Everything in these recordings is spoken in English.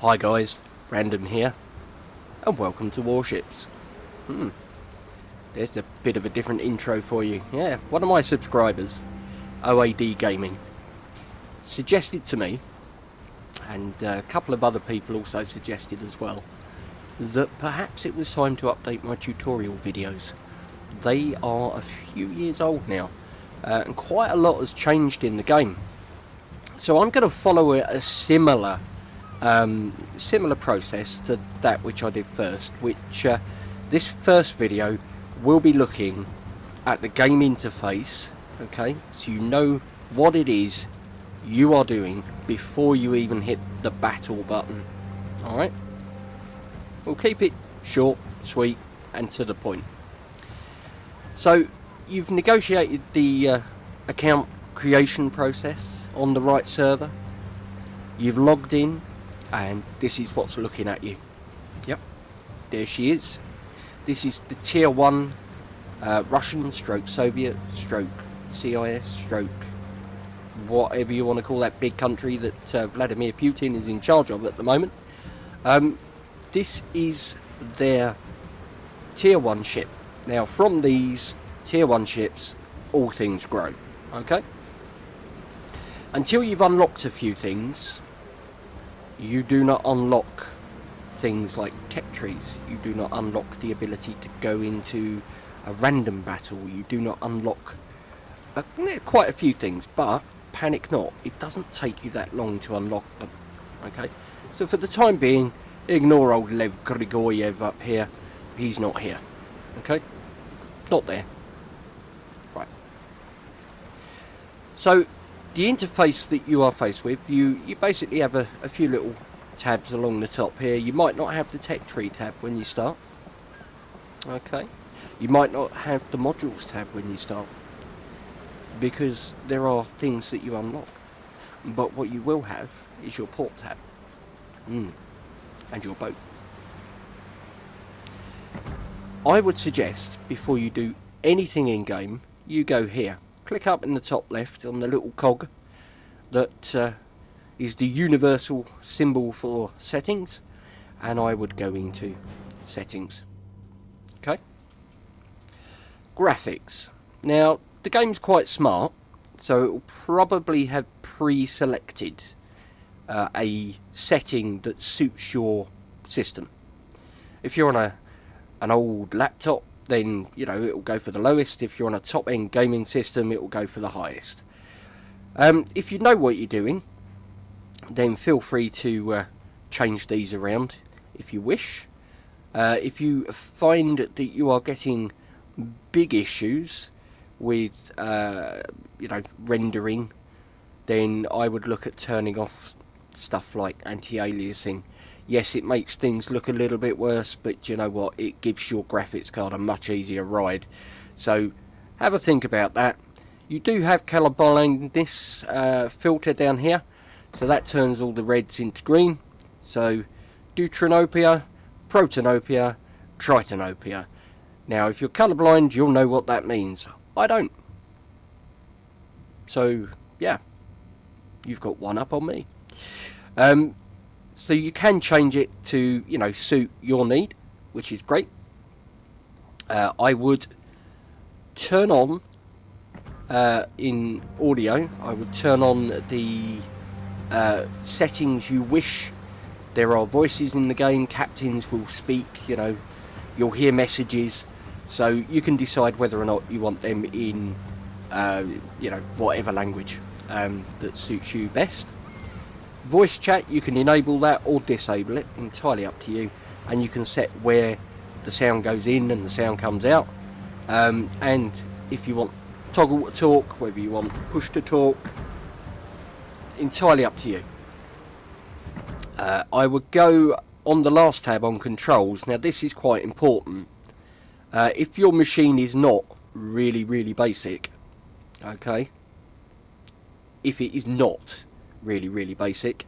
Hi guys, Random here, and welcome to Warships. There's a bit of a different intro for you. Yeah, one of my subscribers, OAD Gaming, suggested to me, and a couple of other people also suggested as well, that perhaps it was time to update my tutorial videos. They are a few years old now, and quite a lot has changed in the game. So I'm going to follow a similar process to that which I did first, which this first video will be looking at the game interface, okay, so you know what it is you are doing before you even hit the battle button. Alright, we'll keep it short, sweet and to the point. So you've negotiated the account creation process on the right server, you've logged in, and this is what's looking at you. Yep, there she is. This is the tier 1 Russian stroke Soviet stroke CIS stroke whatever you want to call that big country that Vladimir Putin is in charge of at the moment. This is their tier 1 ship. Now from these tier 1 ships all things grow, okay? Until you've unlocked a few things, you do not unlock things like tech trees. You do not unlock the ability to go into a random battle. You do not unlock quite a few things, but panic not, it doesn't take you that long to unlock them. Okay, so for the time being, ignore old Lev Grigoriev up here. He's not here. Okay, not there. Right. So the interface that you are faced with, you basically have a few little tabs along the top here. You might not have the tech tree tab when you start. Okay. You might not have the modules tab when you start, because there are things that you unlock. But what you will have is your port tab. And your boat. I would suggest, before you do anything in game, you go here. Click up in the top left on the little cog that is the universal symbol for settings, and I would go into settings. Okay. Graphics. Now the game's quite smart, so it will probably have pre-selected a setting that suits your system. If you're on an old laptop, then you know it will go for the lowest. If you're on a top-end gaming system, it will go for the highest. If you know what you're doing, then feel free to change these around if you wish. If you find that you are getting big issues with rendering, then I would look at turning off stuff like anti-aliasing. Yes, it makes things look a little bit worse, but you know what, it gives your graphics card a much easier ride. So have a think about that. You do have color blindness filter down here, so that turns all the reds into green. So deuteranopia, protanopia, tritanopia. Now if you're colorblind, you'll know what that means. I don't. So yeah, you've got one up on me. So you can change it to, you know, suit your need, which is great. I would turn on, in audio, I would turn on the settings you wish. There are voices in the game, captains will speak, you know, you'll hear messages, so you can decide whether or not you want them in, you know, whatever language that suits you best. Voice chat, you can enable that or disable it, entirely up to you, and you can set where the sound goes in and the sound comes out, and if you want toggle to talk, whether you want push to talk, entirely up to you. I would go on the last tab on controls. Now this is quite important. If your machine is not really basic, okay, if it is not really basic,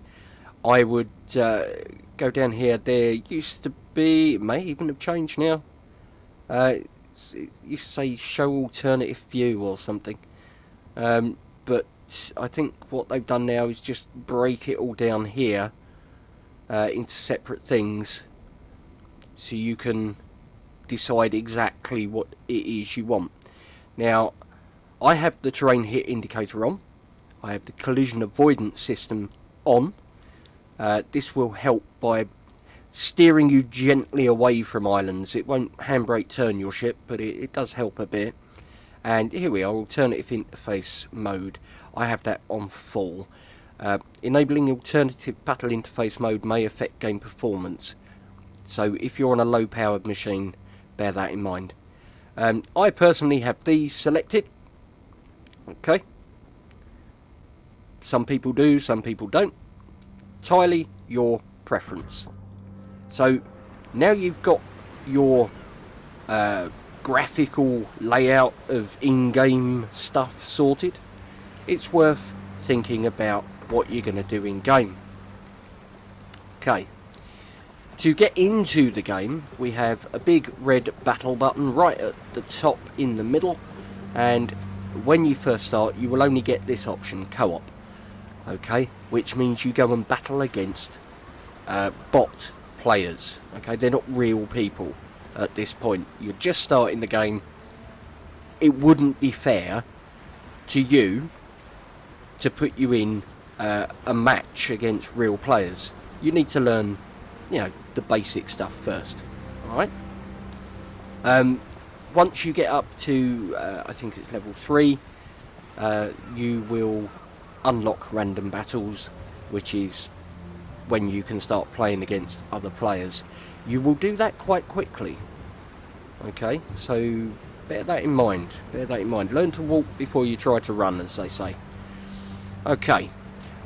I would go down here. There used to be, it may even have changed now, it used to say show alternative view or something, but I think what they've done now is just break it all down here into separate things, so you can decide exactly what it is you want. Now, I have the terrain hit indicator on. I have the collision avoidance system on. This will help by steering you gently away from islands. It won't handbrake turn your ship, but it does help a bit. And here we are, alternative interface mode. I have that on full. Enabling alternative battle interface mode may affect game performance. So if you're on a low powered machine, bear that in mind. I personally have these selected. Okay. Some people do, some people don't. Entirely your preference. So now you've got your graphical layout of in-game stuff sorted, it's worth thinking about what you're going to do in game. Okay, to get into the game we have a big red battle button right at the top in the middle, and when you first start you will only get this option, co-op. Okay, which means you go and battle against bot players. Okay, they're not real people at this point. You're just starting the game. It wouldn't be fair to you to put you in a match against real players. You need to learn, you know, the basic stuff first. Alright? Once you get up to, I think it's level 3, you will unlock random battles, which is when you can start playing against other players. You will do that quite quickly. Okay, so bear that in mind. Bear that in mind. Learn to walk before you try to run, as they say. Okay,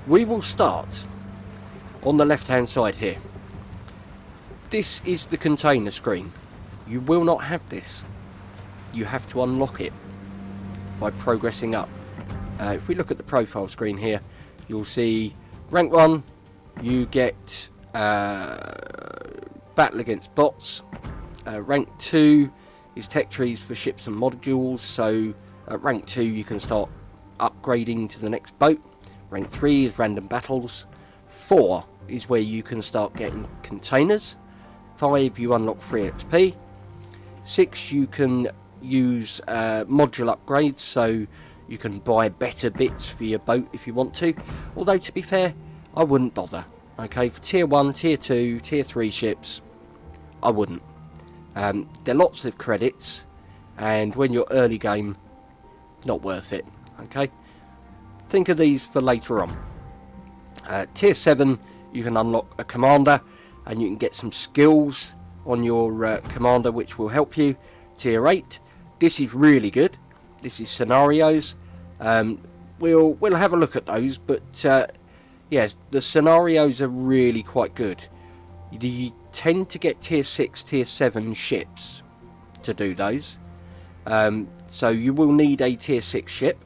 we will start on the left hand side here. This is the container screen. You will not have this. You have to unlock it by progressing up. If we look at the profile screen here, you'll see rank 1, you get battle against bots. Rank 2 is tech trees for ships and modules, so at rank 2 you can start upgrading to the next boat. Rank 3 is random battles. 4 is where you can start getting containers. 5 you unlock free XP. 6 you can use module upgrades, so you can buy better bits for your boat if you want to, although to be fair I wouldn't bother. Okay, for tier 1, tier 2, tier 3 ships I wouldn't. There are lots of credits, and when you're early game, not worth it. Okay, think of these for later on. Tier 7 you can unlock a commander and you can get some skills on your commander which will help you. Tier 8, this is really good. This is scenarios. We'll have a look at those, but yes, the scenarios are really quite good. You tend to get tier 6, tier 7 ships to do those. So you will need a tier 6 ship.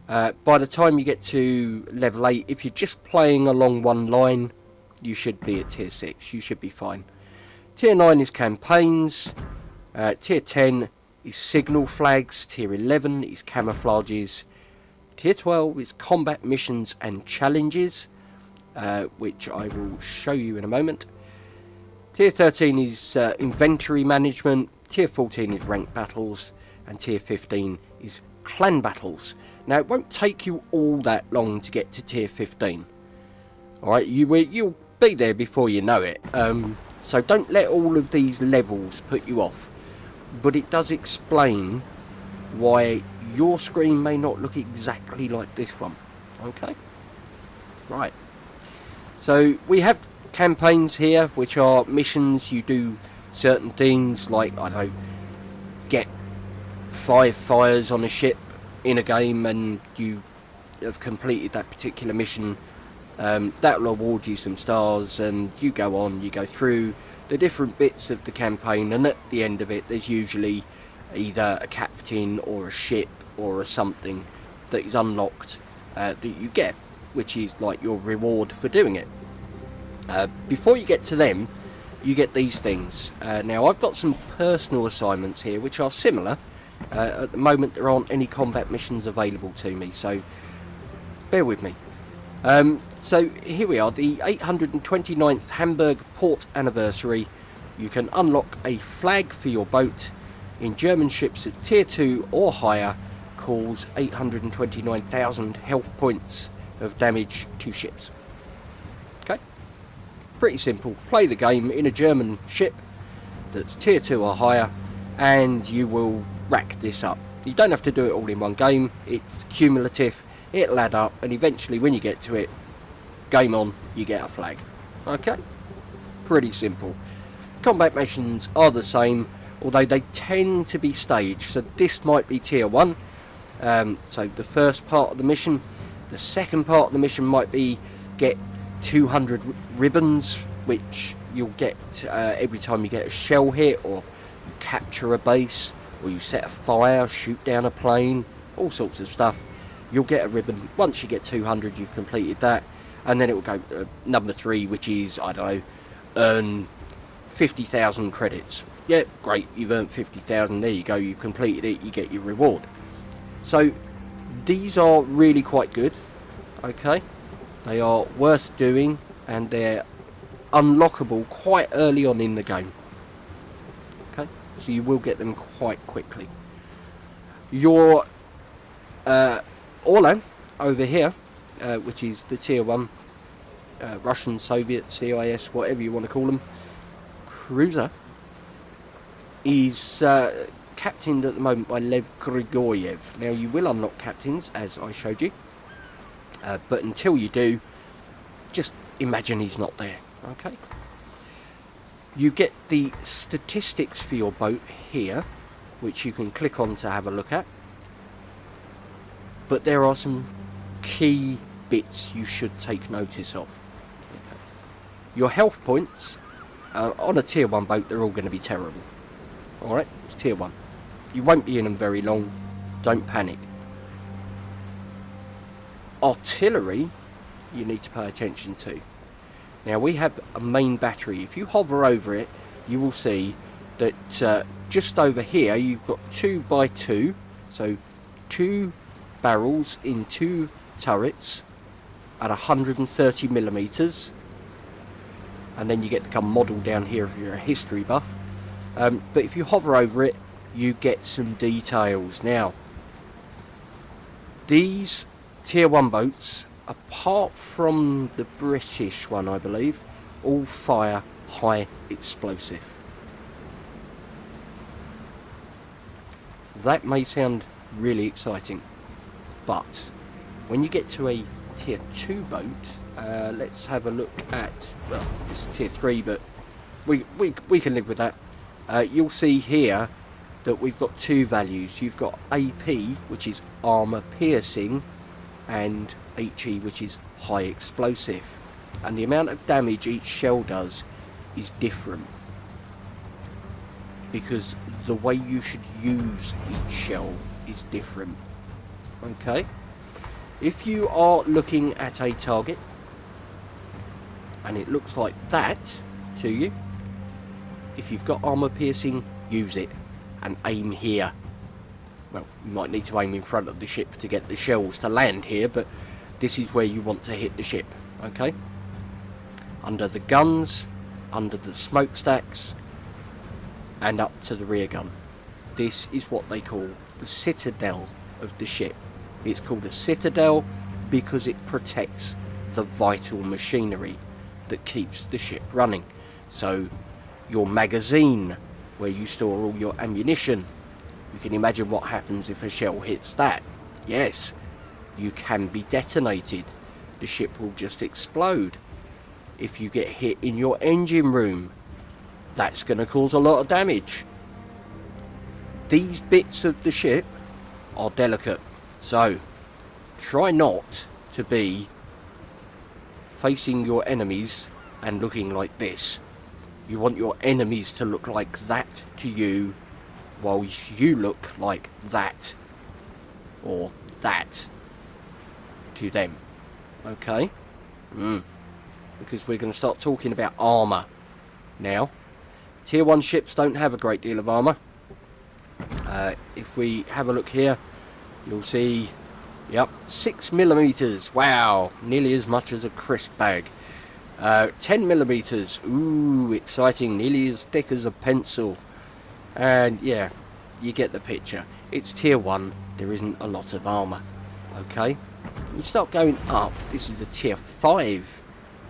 By the time you get to level 8, if you're just playing along one line, you should be at tier 6. You should be fine. Tier 9 is campaigns. Tier 10 is signal flags. Tier 11 is camouflages. Tier 12 is combat missions and challenges, which I will show you in a moment. Tier 13 is inventory management. Tier 14 is ranked battles. And Tier 15 is clan battles. Now, it won't take you all that long to get to Tier 15. Alright, you'll be there before you know it. So don't let all of these levels put you off. But it does explain why your screen may not look exactly like this one. Okay? Right. So we have campaigns here, which are missions. You do certain things like, I don't know, get 5 fires on a ship in a game and you have completed that particular mission. That will award you some stars, and you go on, you go through the different bits of the campaign, and at the end of it there's usually either a captain or a ship or a something that is unlocked that you get, which is like your reward for doing it. Before you get to them, you get these things. Now I've got some personal assignments here which are similar. At the moment there aren't any combat missions available to me, so bear with me. So here we are, the 829th Hamburg port anniversary. You can unlock a flag for your boat in German ships at tier 2 or higher, cause 829,000 health points of damage to ships. Okay, pretty simple. Play the game in a German ship that's tier 2 or higher and you will rack this up. You don't have to do it all in one game, it's cumulative, it'll add up, and eventually when you get to it, game on, you get a flag. Okay, pretty simple. Combat missions are the same, although they tend to be staged. So this might be tier 1, so the first part of the mission. The second part of the mission might be get 200 ribbons, which you'll get every time you get a shell hit, or you capture a base, or you set a fire, shoot down a plane, all sorts of stuff. You'll get a ribbon. Once you get 200, you've completed that, and then it will go number 3, which is, I don't know, earn 50,000 credits. Yeah, great, you've earned 50,000, there you go, you've completed it, you get your reward. So these are really quite good, okay? They are worth doing, and they're unlockable quite early on in the game. Okay, so you will get them quite quickly. Your Orlan over here, which is the tier 1 Russian, Soviet, CIS, whatever you want to call them, cruiser, is captained at the moment by Lev Grigoriev. Now you will unlock captains, as I showed you, but until you do, just imagine he's not there. Okay, you get the statistics for your boat here, which you can click on to have a look at, but there are some key bits you should take notice of. Okay. Your health points on a tier 1 boat, they're all going to be terrible. Alright, it's tier 1. You won't be in them very long, don't panic. Artillery, you need to pay attention to. Now we have a main battery. If you hover over it, you will see that just over here you've got 2x2, so 2 barrels in 2 turrets at 130mm, and then you get to come model down here if you're a history buff. But if you hover over it, you get some details. Now these tier 1 boats, apart from the British one I believe, all fire high explosive. That may sound really exciting, but when you get to a tier 2 boat, let's have a look at, well, it's tier 3, but we can live with that. You'll see here that we've got 2 values. You've got AP, which is armor piercing, and HE, which is high explosive, and the amount of damage each shell does is different, because the way you should use each shell is different. Okay, if you are looking at a target and it looks like that to you, if you've got armor piercing, use it and aim here. Well, you might need to aim in front of the ship to get the shells to land here, but this is where you want to hit the ship. Okay, under the guns, under the smokestacks, and up to the rear gun. This is what they call the citadel of the ship. It's called a citadel because it protects the vital machinery that keeps the ship running. So your magazine, where you store all your ammunition, you can imagine what happens if a shell hits that. Yes, you can be detonated. The ship will just explode. If you get hit in your engine room, that's going to cause a lot of damage. These bits of the ship are delicate, so try not to be facing your enemies and looking like this. You want your enemies to look like that to you, while you look like that or that to them. Okay? Because we're going to start talking about armour now. Tier 1 ships don't have a great deal of armour. If we have a look here, you'll see Yep, 6mm. Wow, nearly as much as a crisp bag. 10mm. Ooh, exciting. Nearly as thick as a pencil. And yeah, you get the picture. It's tier 1. There isn't a lot of armour. Okay, you start going up. This is a tier 5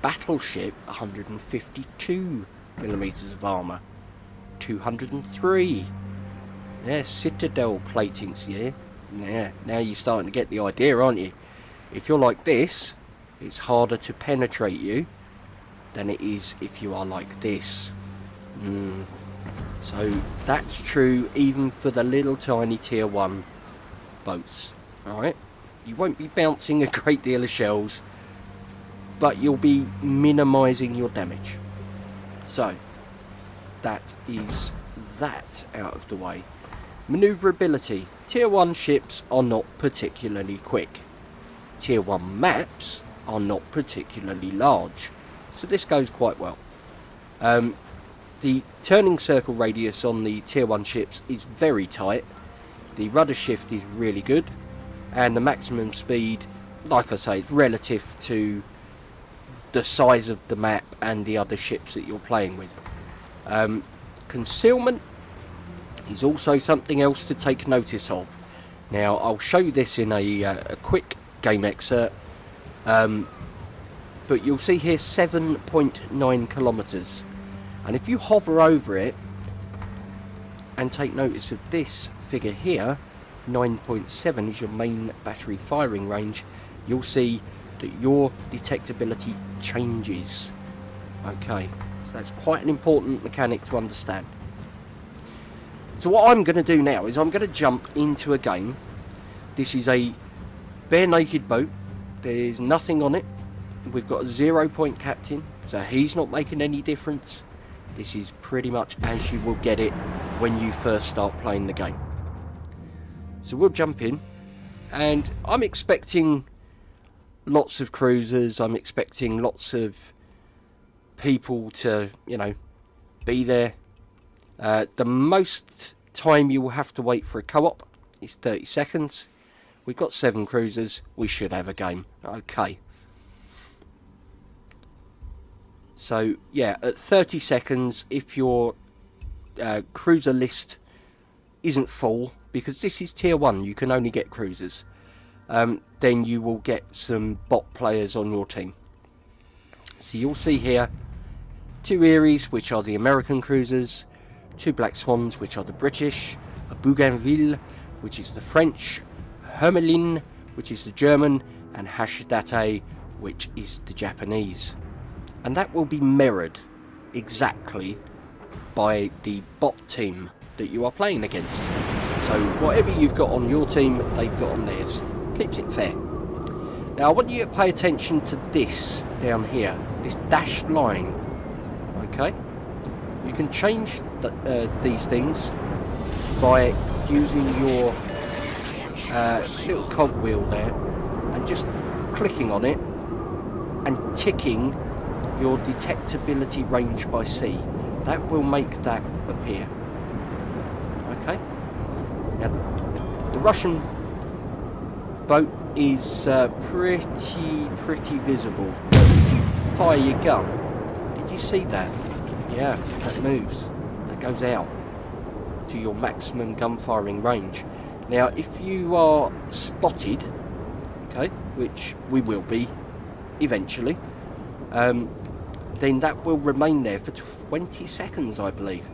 battleship. 152mm of armour. 203. Yeah, citadel platings. Yeah, now you're starting to get the idea, aren't you? If you're like this, it's harder to penetrate you than it is if you are like this. So that's true even for the little tiny tier 1 boats. Alright, you won't be bouncing a great deal of shells, but you'll be minimising your damage. So that is that out of the way. Manoeuvrability. Tier 1 ships are not particularly quick. Tier 1 maps are not particularly large. So this goes quite well. The turning circle radius on the tier 1 ships is very tight. The rudder shift is really good. And the maximum speed, like I say, it's relative to the size of the map and the other ships that you're playing with. Concealment is also something else to take notice of. Now, I'll show you this in a quick game excerpt. But you'll see here 7.9 kilometers. And if you hover over it and take notice of this figure here, 9.7 is your main battery firing range, you'll see that your detectability changes. Okay, so that's quite an important mechanic to understand. So what I'm going to do now is I'm going to jump into a game. This is a bare naked boat. There's nothing on it. We've got a 0-point captain, so he's not making any difference. This is pretty much as you will get it when you first start playing the game. So we'll jump in, and I'm expecting lots of cruisers. I'm expecting lots of people to, you know, be there. The most time you will have to wait for a co-op is 30 seconds. We've got 7 cruisers. We should have a game. Okay. So, yeah, at 30 seconds, if your cruiser list isn't full, because this is tier 1, you can only get cruisers, then you will get some bot players on your team. So you'll see here 2 Eries, which are the American cruisers, 2 Black Swans, which are the British, a Bougainville, which is the French, Hermelin, which is the German, and Hashidate, which is the Japanese. And that will be mirrored exactly by the bot team that you are playing against. So whatever you've got on your team, they've got on theirs. Keeps it fair. Now I want you to pay attention to this down here, this dashed line. Okay? You can change these things by using your little cogwheel there and just clicking on it and ticking your detectability range by sea. That will make that appear. Okay? Now, the Russian boat is pretty visible. But if you fire your gun, did you see that? Yeah, that moves. That goes out to your maximum gun firing range. Now, if you are spotted, okay, which we will be eventually, then that will remain there for 20 seconds, I believe.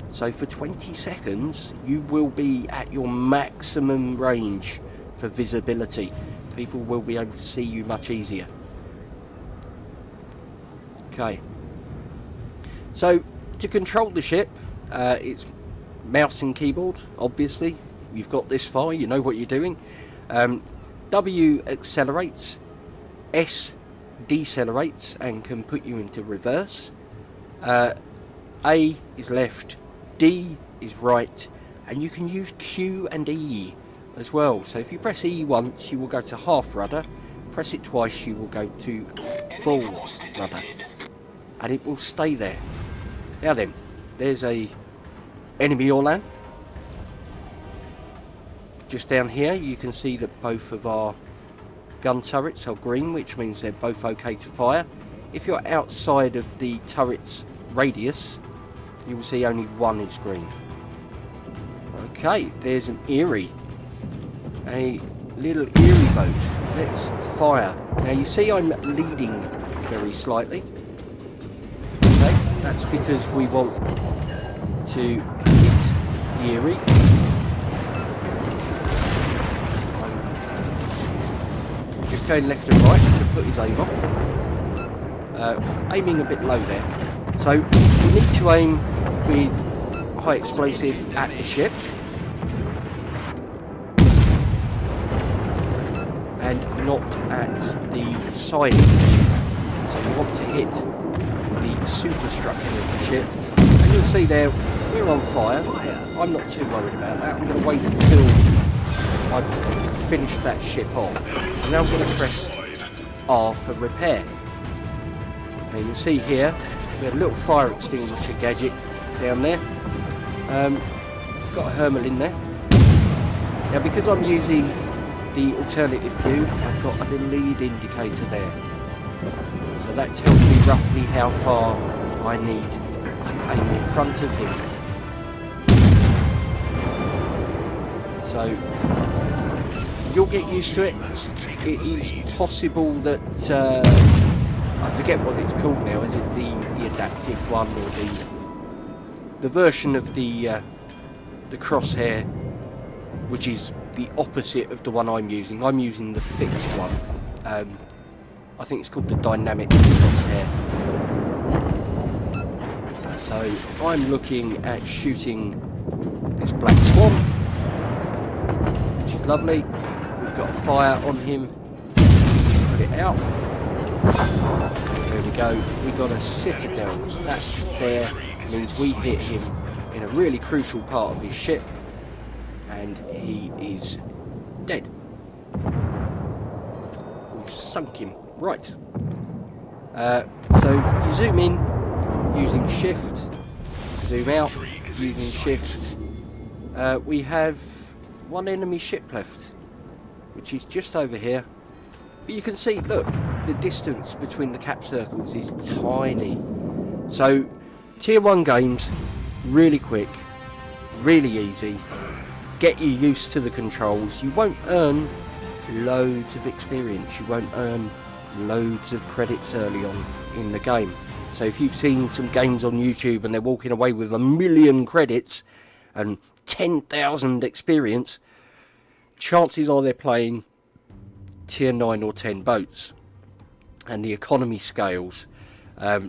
So for 20 seconds, you will be at your maximum range for visibility. People will be able to see you much easier. Okay. So to control the ship, it's mouse and keyboard, obviously. You've got this far, you know what you're doing. W accelerates, S decelerates and can put you into reverse. A is left, D is right, and you can use Q and E as well. So if you press E once, you will go to half rudder. Press it twice, you will go to full rudder, and it will stay there. Now then, there's a enemy Orlan. just down here you can see that both of our gun turrets are green, which means they're both okay to fire. If you're outside of the turret's radius, you will see only one is green. Okay, there's an Eerie. A little Eerie boat. Let's fire. Now you see I'm leading very slightly. Okay, that's because we want to hit the Eerie. I'm just going left and right to put his aim on. Aiming a bit low there. So you need to aim with high explosive at the ship. And not at the side of the ship. So you want to hit the superstructure of the ship. And you'll see there, we're on fire. I'm not too worried about that. I'm going to wait until I finish that ship off. And now I'm going to press R for repair. Now you'll see here, we have a little fire extinguisher gadget down there. Got a Hermel in there. Now because I'm using the alternative view, I've got a little lead indicator there. So that tells me roughly how far I need to aim in front of him. So you'll get used to it. It is possible that I forget what it's called now. Is it the adaptive one, or the version of the crosshair, which is the opposite of the one I'm using? I'm using the fixed one. I think it's called the dynamic crosshair. So I'm looking at shooting this black swan, which is lovely. We've got a fire on him. Put it out. There we go. We got a citadel. That there means we hit him in a really crucial part of his ship, and he is dead. We've sunk him. Right. So you zoom in using shift, zoom out using shift. We have one enemy ship left, which is just over here. But you can see, look, the distance between the cap circles is tiny. So tier 1 games, really quick, really easy, get you used to the controls. You won't earn loads of experience, you won't earn loads of credits early on in the game. So if you've seen some games on YouTube and they're walking away with 1,000,000 credits and 10,000 experience, chances are they're playing tier 9 or 10 boats, and the economy scales.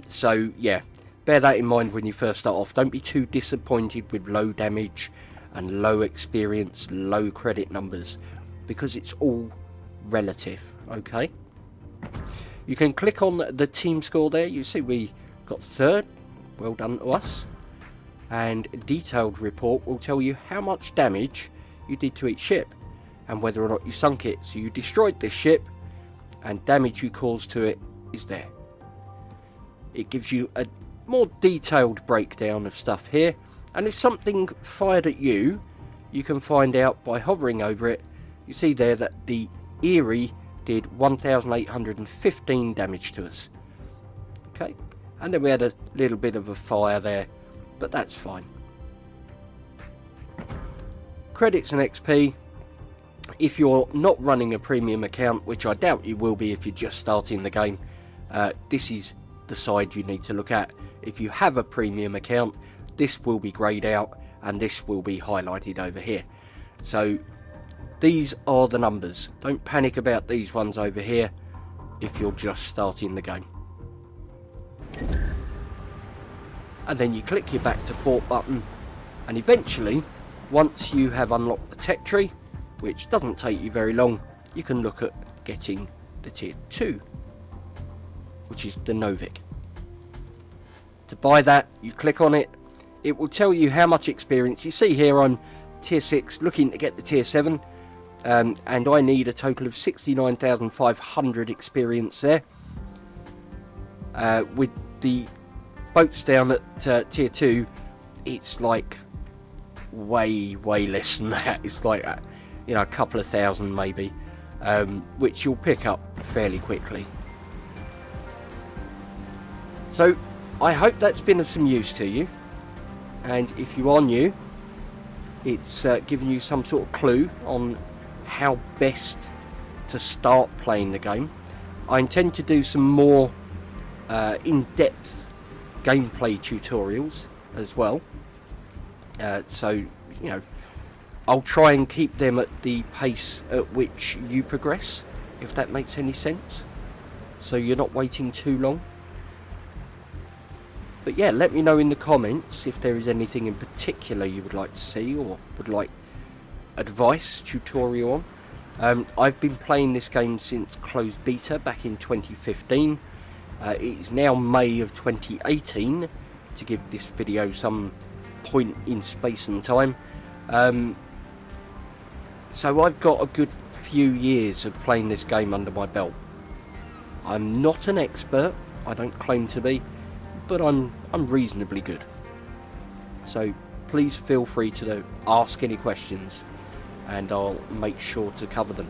So yeah, bear that in mind when you first start off. Don't be too disappointed with low damage and low experience, low credit numbers, because it's all relative. Okay, you can click on the team score there. You see we got third, well done to us. And detailed report will tell you how much damage you did to each ship and whether or not you sunk it. So you destroyed this ship and damage you caused to it is there. It gives you a more detailed breakdown of stuff here, and if something fired at you, you can find out by hovering over it. You see there that the Eerie did 1,815 damage to us. Okay, and then we had a little bit of a fire there, but that's fine. Credits and XP. If you're not running a premium account, which I doubt you will be if you're just starting the game, this is the side you need to look at. If you have a premium account, this will be greyed out and this will be highlighted over here. So these are the numbers. Don't panic about these ones over here if you're just starting the game. And then you click your back to port button, and eventually, once you have unlocked the tech tree, which doesn't take you very long, you can look at getting the tier 2, which is the Novik. To buy that, you click on it. It will tell you how much experience. You see here I'm tier 6, looking to get the tier 7, and I need a total of 69,500 experience there. With the boats down at tier 2, it's like way less than that. It's like you know, a couple of thousand maybe, which you'll pick up fairly quickly. So I hope that's been of some use to you, and if you are new, it's given you some sort of clue on how best to start playing the game. I intend to do some more in-depth gameplay tutorials as well, so you know, I'll try and keep them at the pace at which you progress, if that makes any sense, so you're not waiting too long. But yeah, let me know in the comments if there is anything in particular you would like to see or would like advice, tutorial on. I've been playing this game since closed beta back in 2015. It is now May of 2018, to give this video some point in space and time. So I've got a good few years of playing this game under my belt. I'm not an expert, I don't claim to be, but I'm reasonably good. So please feel free to ask any questions and I'll make sure to cover them.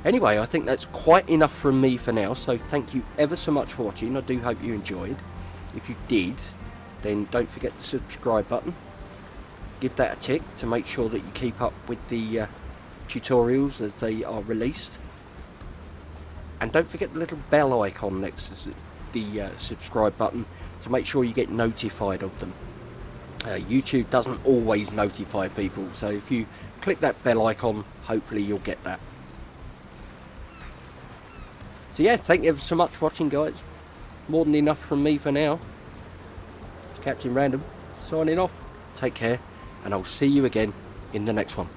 Anyway, I think that's quite enough from me for now, so thank you ever so much for watching. I do hope you enjoyed. If you did, then don't forget the subscribe button. Give that a tick to make sure that you keep up with the tutorials as they are released. And don't forget the little bell icon next to the subscribe button to make sure you get notified of them. YouTube doesn't always notify people, so if you click that bell icon, hopefully you'll get that. So yeah, thank you ever so much for watching, guys. More than enough from me for now. It's Captain Random signing off. Take care, and I'll see you again in the next one.